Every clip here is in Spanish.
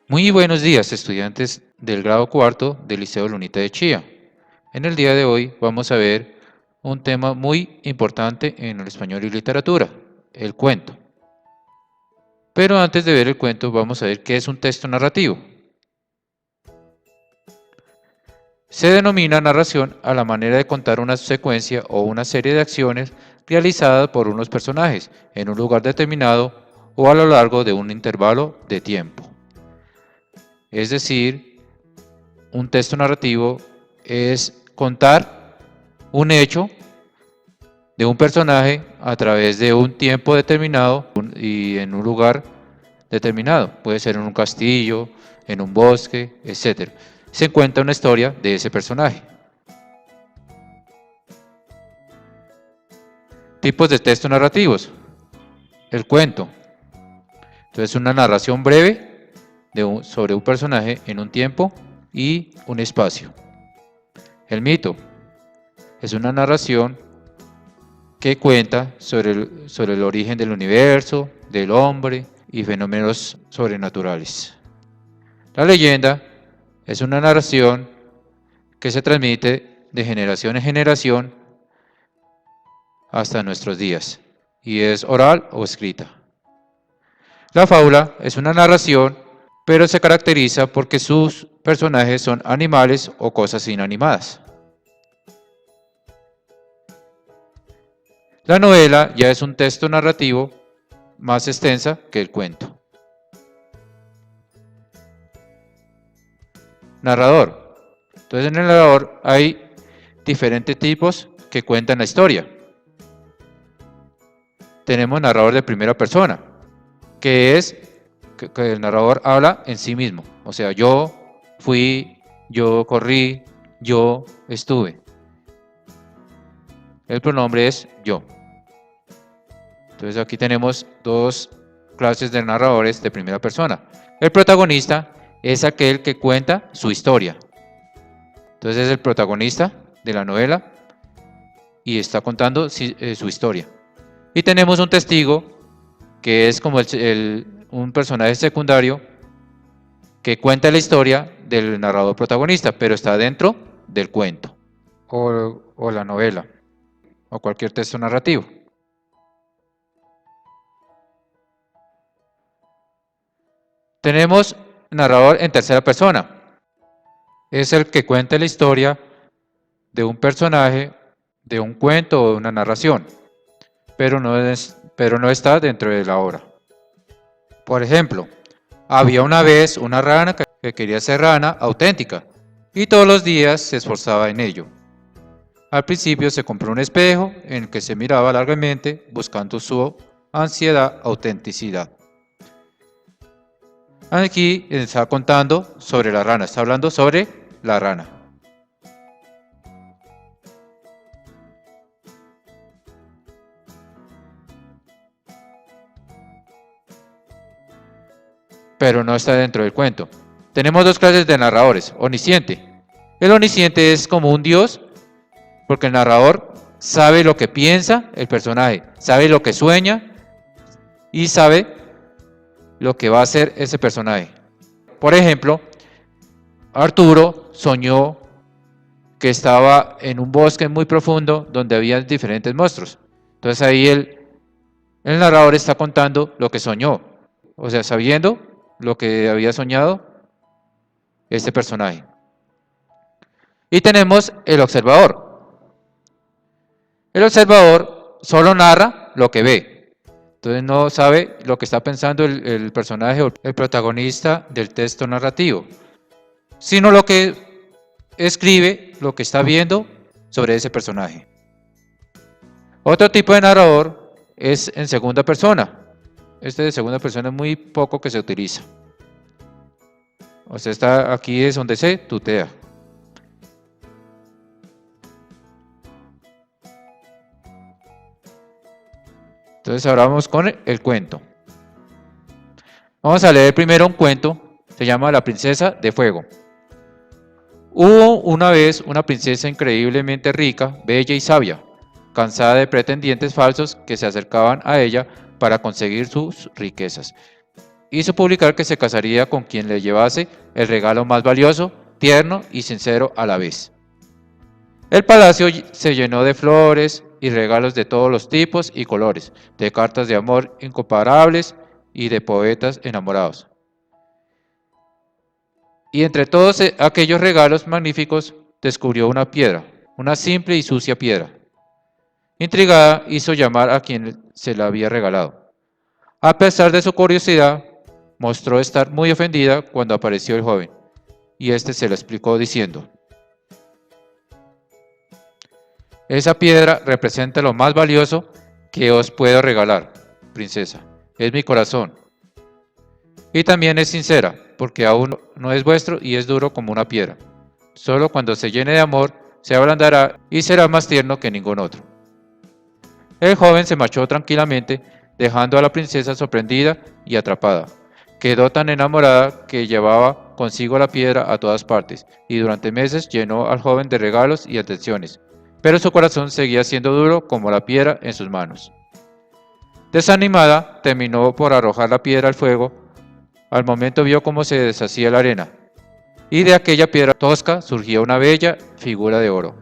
Muy buenos días, estudiantes del grado cuarto del Liceo Lunita de Chía. En el día de hoy vamos a ver un tema muy importante en el español y literatura, el cuento. Pero antes de ver el cuento vamos a ver qué es un texto narrativo. Se denomina narración a la manera de contar una secuencia o una serie de acciones realizadas por unos personajes en un lugar determinado o a lo largo de un intervalo de tiempo. Es decir, un texto narrativo es contar un hecho de un personaje a través de un tiempo determinado y en un lugar determinado. Puede ser en un castillo, en un bosque, etc. Se cuenta una historia de ese personaje. Tipos de textos narrativos. El cuento. Entonces, una narración breve sobre un personaje en un tiempo y un espacio. El mito. Es una narración que cuenta sobre el origen del universo, del hombre y fenómenos sobrenaturales. La leyenda es una narración que se transmite de generación en generación hasta nuestros días y es oral o escrita. La fábula es una narración, pero se caracteriza porque sus personajes son animales o cosas inanimadas. La novela ya es un texto narrativo más extensa que el cuento. Narrador. Entonces en el narrador hay diferentes tipos que cuentan la historia. Tenemos narrador de primera persona, que es que el narrador habla en sí mismo. O sea, yo fui, yo corrí, yo estuve. El pronombre es yo. Entonces aquí tenemos dos clases de narradores de primera persona. El protagonista es aquel que cuenta su historia. Entonces es el protagonista de la novela y está contando su historia. Y tenemos un testigo que es como un personaje secundario que cuenta la historia del narrador protagonista, pero está dentro del cuento o la novela o cualquier texto narrativo. Tenemos narrador en tercera persona. Es el que cuenta la historia de un personaje, de un cuento o de una narración, pero no está dentro de la obra. Por ejemplo, había una vez una rana que quería ser rana auténtica y todos los días se esforzaba en ello. Al principio se compró un espejo en el que se miraba largamente buscando su ansiedad autenticidad. Aquí está contando sobre la rana, está hablando sobre la rana. Pero no está dentro del cuento. Tenemos dos clases de narradores. Omnisciente. El omnisciente es como un dios porque el narrador sabe lo que piensa el personaje, sabe lo que sueña y sabe lo que va a hacer ese personaje. Por ejemplo, Arturo soñó que estaba en un bosque muy profundo donde había diferentes monstruos. Entonces ahí el narrador está contando lo que soñó, o sea, sabiendo lo que había soñado este personaje. Y tenemos el observador. El observador solo narra lo que ve. Entonces no sabe lo que está pensando el personaje o el protagonista del texto narrativo, sino lo que escribe, lo que está viendo sobre ese personaje. Otro tipo de narrador es en segunda persona. Este de segunda persona es muy poco que se utiliza. O sea, aquí es donde se tutea. Entonces ahora vamos con el cuento. Vamos a leer primero un cuento, se llama La princesa de fuego. Hubo una vez una princesa increíblemente rica, bella y sabia, cansada de pretendientes falsos que se acercaban a ella para conseguir sus riquezas. Hizo publicar que se casaría con quien le llevase el regalo más valioso, tierno y sincero a la vez. El palacio se llenó de flores y regalos de todos los tipos y colores, de cartas de amor incomparables y de poetas enamorados. Y entre todos aquellos regalos magníficos descubrió una piedra, una simple y sucia piedra. Intrigada, hizo llamar a quien se la había regalado. A pesar de su curiosidad, mostró estar muy ofendida cuando apareció el joven, y éste se lo explicó diciendo: esa piedra representa lo más valioso que os puedo regalar, princesa. Es mi corazón. Y también es sincera, porque aún no es vuestro y es duro como una piedra. Solo cuando se llene de amor, se ablandará y será más tierno que ningún otro. El joven se marchó tranquilamente, dejando a la princesa sorprendida y atrapada. Quedó tan enamorada que llevaba consigo la piedra a todas partes, y durante meses llenó al joven de regalos y atenciones, pero su corazón seguía siendo duro como la piedra en sus manos. Desanimada, terminó por arrojar la piedra al fuego. Al momento vio cómo se deshacía la arena, y de aquella piedra tosca surgía una bella figura de oro.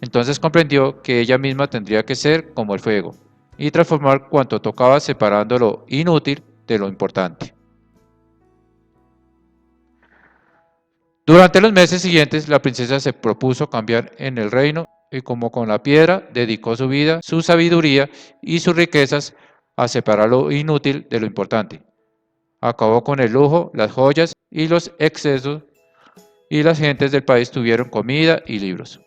Entonces comprendió que ella misma tendría que ser como el fuego, y transformar cuanto tocaba separando lo inútil de lo importante. Durante los meses siguientes, la princesa se propuso cambiar en el reino y como con la piedra, dedicó su vida, su sabiduría y sus riquezas a separar lo inútil de lo importante. Acabó con el lujo, las joyas y los excesos, y las gentes del país tuvieron comida y libros.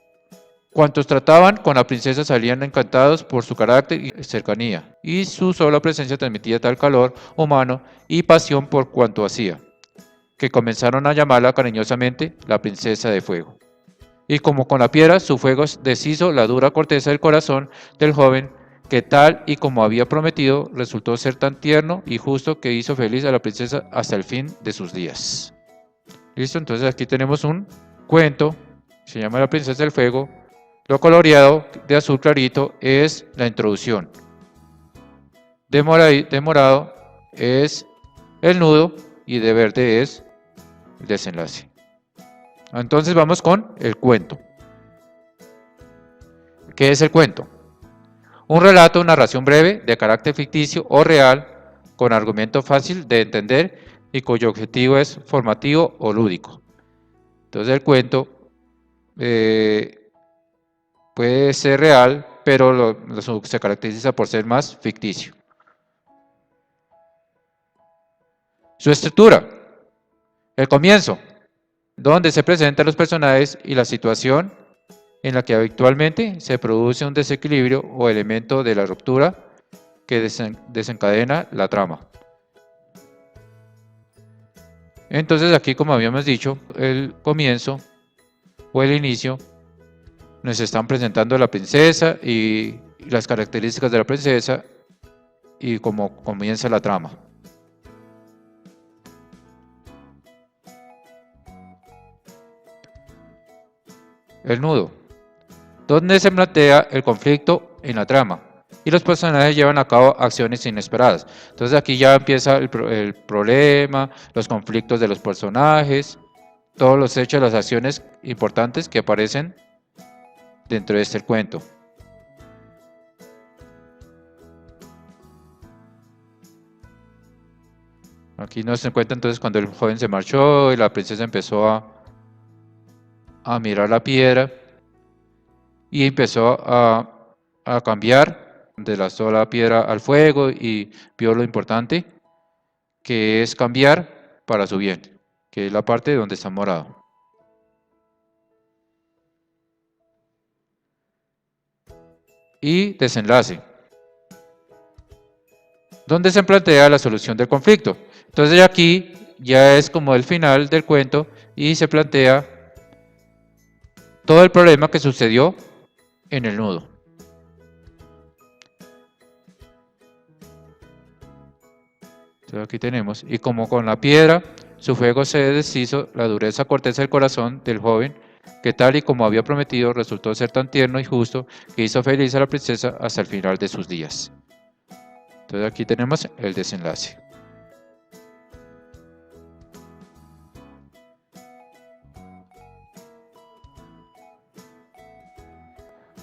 Cuantos trataban con la princesa salían encantados por su carácter y cercanía, y su sola presencia transmitía tal calor humano y pasión por cuanto hacía, que comenzaron a llamarla cariñosamente la princesa de fuego. Y como con la piedra, su fuego deshizo la dura corteza del corazón del joven, que tal y como había prometido, resultó ser tan tierno y justo que hizo feliz a la princesa hasta el fin de sus días. Listo, entonces aquí tenemos un cuento, se llama La princesa del fuego. Lo coloreado de azul clarito es la introducción. De morado es el nudo y de verde es el desenlace. Entonces vamos con el cuento. ¿Qué es el cuento? Un relato o narración breve de carácter ficticio o real con argumento fácil de entender y cuyo objetivo es formativo o lúdico. Entonces el cuento puede ser real, pero se caracteriza por ser más ficticio. Su estructura. El comienzo, donde se presentan los personajes y la situación en la que habitualmente se produce un desequilibrio o elemento de la ruptura que desencadena la trama. Entonces aquí, como habíamos dicho, el comienzo o el inicio nos están presentando a la princesa y las características de la princesa y cómo comienza la trama. El nudo, donde se plantea el conflicto en la trama y los personajes llevan a cabo acciones inesperadas. Entonces aquí ya empieza el problema, los conflictos de los personajes, todos los hechos, las acciones importantes que aparecen dentro de este cuento. Aquí nos encuentra entonces cuando el joven se marchó y la princesa empezó a mirar la piedra y empezó a cambiar de la sola piedra al fuego y vio lo importante que es cambiar para su bien, que es la parte donde está morado. Y desenlace, donde se plantea la solución del conflicto. Entonces aquí ya es como el final del cuento y se plantea todo el problema que sucedió en el nudo. Entonces aquí tenemos, y como con la piedra, su fuego se deshizo, la dureza corteza del corazón del joven, que tal y como había prometido, resultó ser tan tierno y justo que hizo feliz a la princesa hasta el final de sus días. Entonces aquí tenemos el desenlace.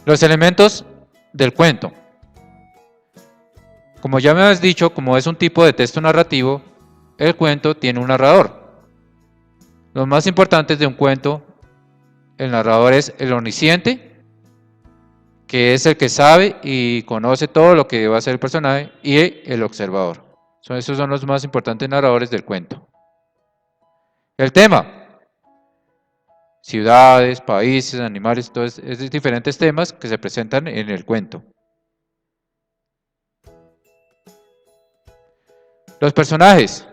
Los elementos del cuento. Como ya me has dicho, como es un tipo de texto narrativo, el cuento tiene un narrador. Los más importantes de un cuento, el narrador es el omnisciente, que es el que sabe y conoce todo lo que va a hacer el personaje, y el observador. Esos son los más importantes narradores del cuento. El tema. Ciudades, países, animales, todos esos diferentes temas que se presentan en el cuento. Los personajes.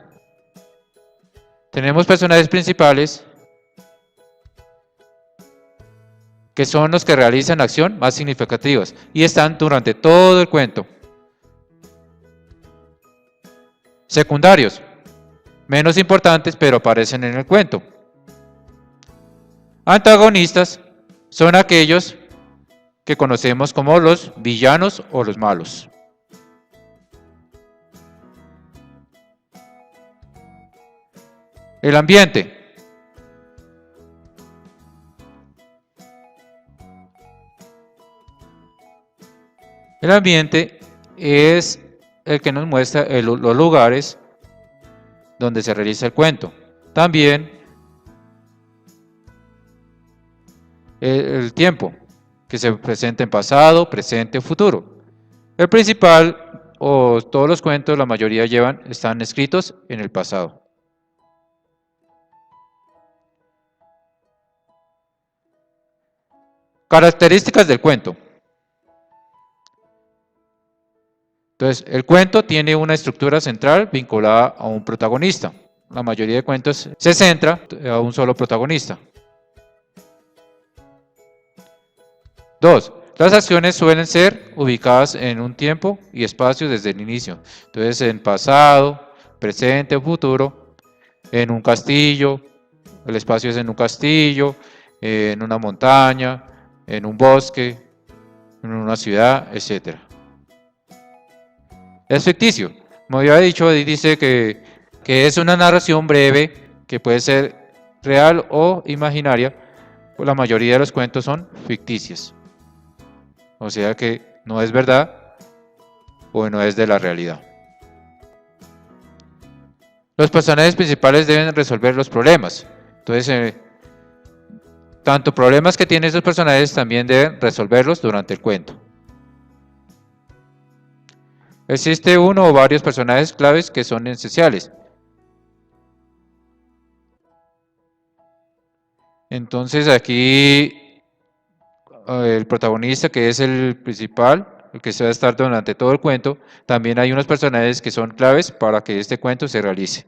Tenemos personajes principales que son los que realizan acción más significativas y están durante todo el cuento. Secundarios, menos importantes pero aparecen en el cuento. Antagonistas son aquellos que conocemos como los villanos o los malos. El ambiente. El ambiente es el que nos muestra los lugares donde se realiza el cuento. También el tiempo, que se presenta en pasado, presente o futuro. El principal, o todos los cuentos, la mayoría están escritos en el pasado. Características del cuento. Entonces, el cuento tiene una estructura central vinculada a un protagonista. La mayoría de cuentos se centra a un solo protagonista. 2. Las acciones suelen ser ubicadas en un tiempo y espacio desde el inicio. Entonces, en pasado, presente o futuro, en un castillo, el espacio es en un castillo, en una montaña, en un bosque, en una ciudad, etc. Es ficticio. Como ya he dicho, dice que es una narración breve que puede ser real o imaginaria. La mayoría de los cuentos son ficticios. O sea que no es verdad o no es de la realidad. Los personajes principales deben resolver los problemas. Entonces, tanto problemas que tienen esos personajes también deben resolverlos durante el cuento. Existe uno o varios personajes claves que son esenciales. Entonces aquí el protagonista, que es el principal, el que se va a estar durante todo el cuento, también hay unos personajes que son claves para que este cuento se realice.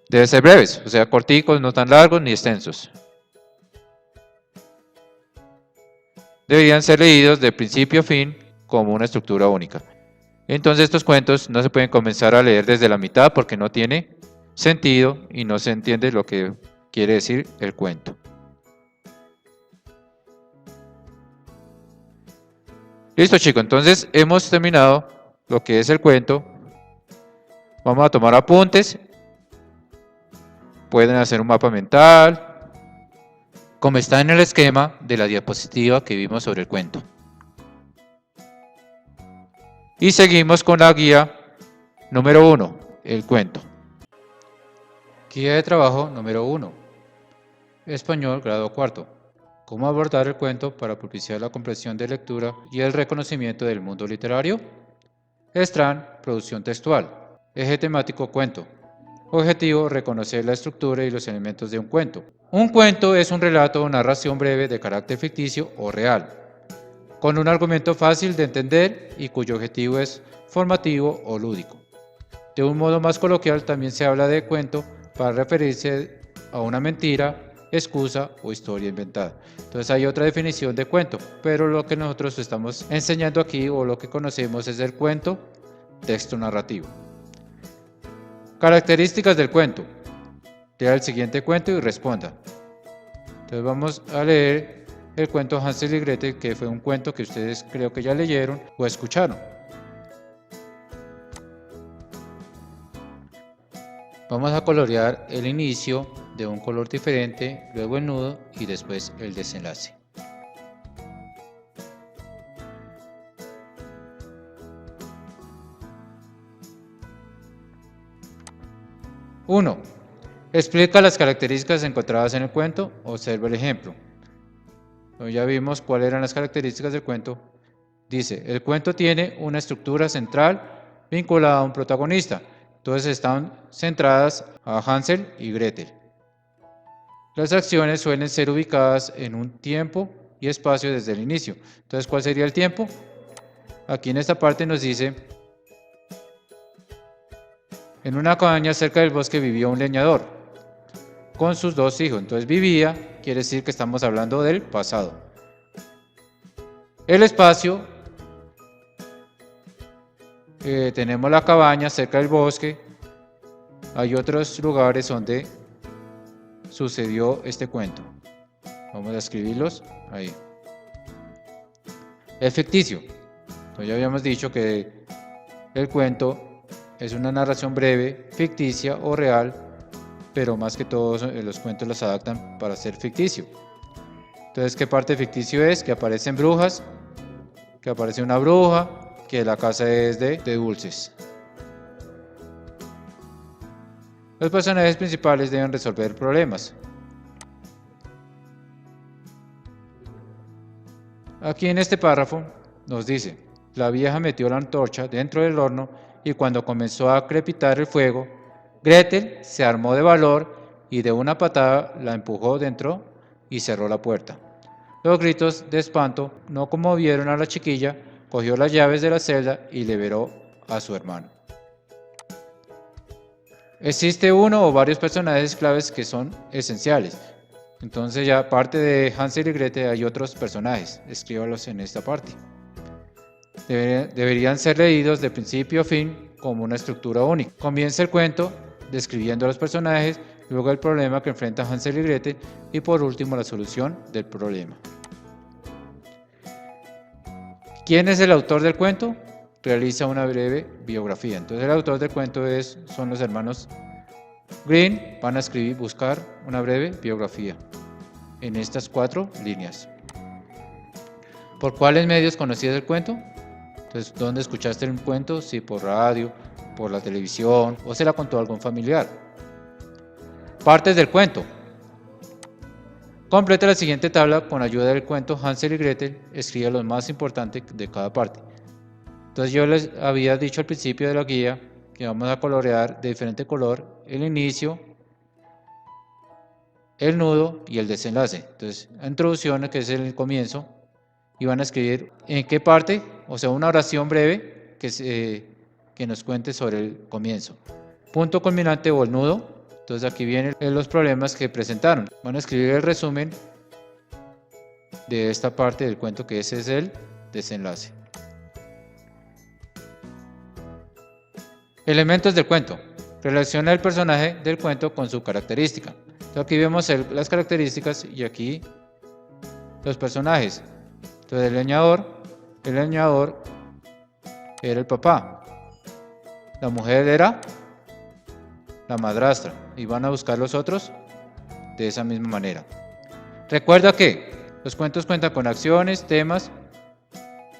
Deben ser breves, o sea, corticos, no tan largos ni extensos. Deberían ser leídos de principio a fin como una estructura única. Entonces estos cuentos no se pueden comenzar a leer desde la mitad porque no tiene sentido y no se entiende lo que quiere decir el cuento. Listo, chicos, entonces hemos terminado lo que es el cuento. Vamos a tomar apuntes. Pueden hacer un mapa mental, como está en el esquema de la diapositiva que vimos sobre el cuento. Y seguimos con la guía número 1, el cuento. Guía de trabajo número 1. Español, grado 4. ¿Cómo abordar el cuento para propiciar la comprensión de lectura y el reconocimiento del mundo literario? Estran, producción textual. Eje temático, cuento. Objetivo, reconocer la estructura y los elementos de un cuento. Un cuento es un relato o narración breve de carácter ficticio o real, con un argumento fácil de entender y cuyo objetivo es formativo o lúdico. De un modo más coloquial también se habla de cuento para referirse a una mentira, excusa o historia inventada. Entonces hay otra definición de cuento, pero lo que nosotros estamos enseñando aquí o lo que conocemos es el cuento, texto narrativo. Características del cuento. Lea el siguiente cuento y responda. Entonces vamos a leer el cuento Hansel y Gretel, que fue un cuento que ustedes creo que ya leyeron o escucharon. Vamos a colorear el inicio de un color diferente, luego el nudo y después el desenlace. Uno. Explica las características encontradas en el cuento. Observa el ejemplo. Ya vimos cuáles eran las características del cuento. Dice, el cuento tiene una estructura central vinculada a un protagonista. Entonces están centradas a Hansel y Gretel. Las acciones suelen ser ubicadas en un tiempo y espacio desde el inicio. Entonces, ¿cuál sería el tiempo? Aquí en esta parte nos dice, en una cabaña cerca del bosque vivía un leñador con sus 2 hijos. Entonces vivía, quiere decir que estamos hablando del pasado. El espacio, tenemos la cabaña cerca del bosque. Hay otros lugares donde sucedió este cuento. Vamos a escribirlos ahí. Es ficticio. Entonces ya habíamos dicho que el cuento es una narración breve, ficticia o real, pero más que todo los cuentos los adaptan para ser ficticio. Entonces, ¿qué parte ficticio es? Que aparecen brujas, que aparece una bruja, que la casa es de dulces. Los personajes principales deben resolver problemas. Aquí en este párrafo nos dice, la vieja metió la antorcha dentro del horno y cuando comenzó a crepitar el fuego, Gretel se armó de valor y de una patada la empujó dentro y cerró la puerta. Los gritos de espanto no conmovieron a la chiquilla, cogió las llaves de la celda y liberó a su hermano. Existe uno o varios personajes claves que son esenciales. Entonces ya aparte de Hansel y Gretel hay otros personajes, escríbalos en esta parte. Deberían ser leídos de principio a fin como una estructura única. Comienza el cuento describiendo a los personajes, luego el problema que enfrenta Hansel y Gretel y por último la solución del problema. ¿Quién es el autor del cuento? Realiza una breve biografía. Entonces el autor del cuento son los hermanos Grimm. Van a buscar una breve biografía en estas 4 líneas. ¿Por cuáles medios conocías el cuento? Entonces, ¿dónde escuchaste el cuento? Si por radio, por la televisión o se la contó a algún familiar. Partes del cuento. Completa la siguiente tabla con ayuda del cuento Hansel y Gretel. Escribe lo más importante de cada parte. Entonces yo les había dicho al principio de la guía que vamos a colorear de diferente color el inicio, el nudo y el desenlace. Entonces, introducción, que es el comienzo, y van a escribir en qué parte, o sea, una oración breve que nos cuente sobre el comienzo. Punto culminante o el nudo. Entonces aquí vienen los problemas que presentaron. Van a escribir el resumen de esta parte del cuento, que ese es el desenlace. Elementos del cuento. Relaciona el personaje del cuento con su característica. Entonces aquí vemos las características y aquí los personajes. Entonces el leñador era el papá. La mujer era la madrastra. Y van a buscar los otros de esa misma manera. Recuerda que los cuentos cuentan con acciones, temas,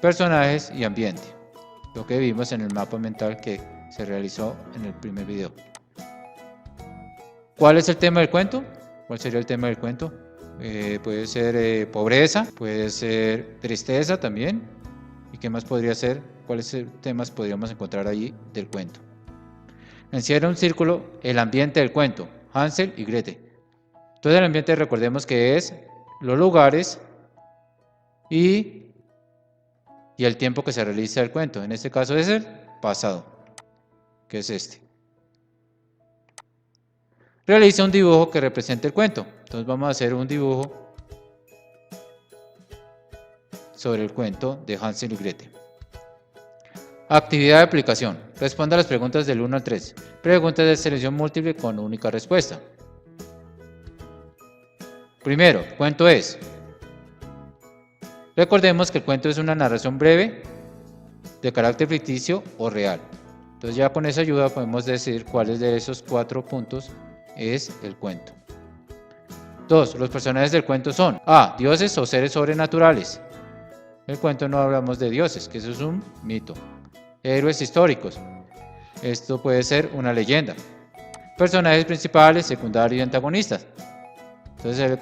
personajes y ambiente. Lo que vimos en el mapa mental que se realizó en el primer video. ¿Cuál es el tema del cuento? ¿Cuál sería el tema del cuento? Puede ser pobreza, puede ser tristeza también. ¿Y qué más podría ser? ¿Cuáles temas podríamos encontrar allí del cuento? Encierra un círculo el ambiente del cuento, Hansel y Gretel. Todo el ambiente, recordemos que es los lugares y el tiempo que se realiza el cuento. En este caso es el pasado, que es este. Realiza un dibujo que represente el cuento. Entonces vamos a hacer un dibujo sobre el cuento de Hansel y Gretel. Actividad de aplicación. Responda a las preguntas del 1 al 3. Preguntas de selección múltiple con única respuesta. Primero, cuento es. Recordemos que el cuento es una narración breve de carácter ficticio o real. Entonces ya con esa ayuda podemos decir cuáles de esos 4 puntos es el cuento. 2. Los personajes del cuento son A. Dioses o seres sobrenaturales. El cuento no hablamos de dioses, que eso es un mito. Héroes históricos. Esto puede ser una leyenda. Personajes principales, secundarios y antagonistas. Entonces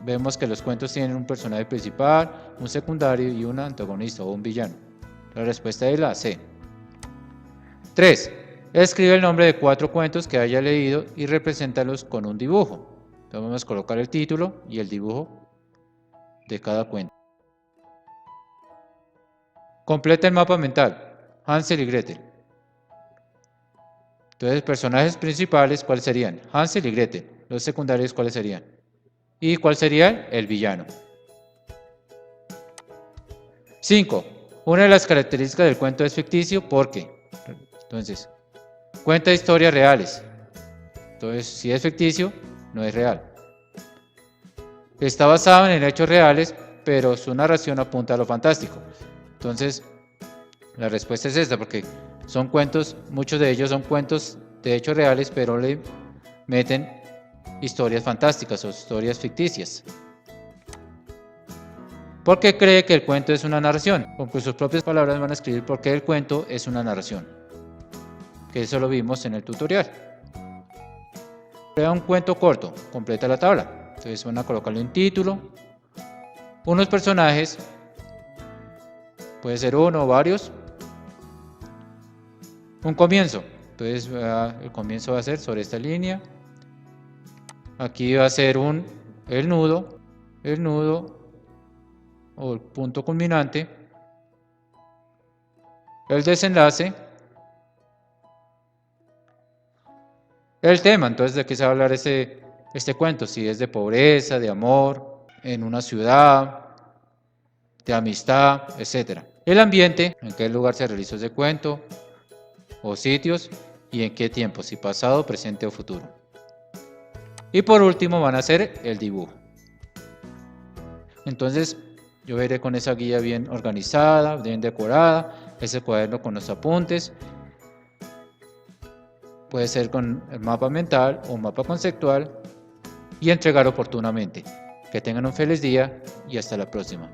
vemos que los cuentos tienen un personaje principal, un secundario y un antagonista o un villano. La respuesta es la C. 3. Escribe el nombre de 4 cuentos que haya leído y represéntalos con un dibujo. Entonces vamos a colocar el título y el dibujo de cada cuento. Completa el mapa mental. Hansel y Gretel. Entonces, personajes principales, ¿cuáles serían? Hansel y Gretel. Los secundarios, ¿cuáles serían? ¿Y cuál sería el villano? 5. Una de las características del cuento es ficticio, ¿por qué? Entonces, cuenta historias reales. Entonces, si es ficticio, no es real. Está basado en hechos reales, pero su narración apunta a lo fantástico. Entonces, la respuesta es esta, porque son cuentos, muchos de ellos son cuentos de hechos reales, pero le meten historias fantásticas o historias ficticias. ¿Por qué cree que el cuento es una narración? Con sus propias palabras van a escribir por qué el cuento es una narración. Que eso lo vimos en el tutorial. Crea un cuento corto, completa la tabla. Entonces van a colocarle un título, unos personajes, puede ser uno o varios, un comienzo. Entonces el comienzo va a ser sobre esta línea. Aquí va a ser el nudo o el punto culminante, el desenlace, el tema. Entonces, ¿de qué se va a hablar este cuento? Si es de pobreza, de amor, en una ciudad, de amistad, etc. El ambiente, en qué lugar se realizó ese cuento, o sitios, y en qué tiempo, si pasado, presente o futuro. Y por último van a hacer el dibujo. Entonces yo veré con esa guía bien organizada, bien decorada, ese cuaderno con los apuntes. Puede ser con el mapa mental o un mapa conceptual y entregar oportunamente. Que tengan un feliz día y hasta la próxima.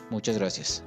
Muchas gracias.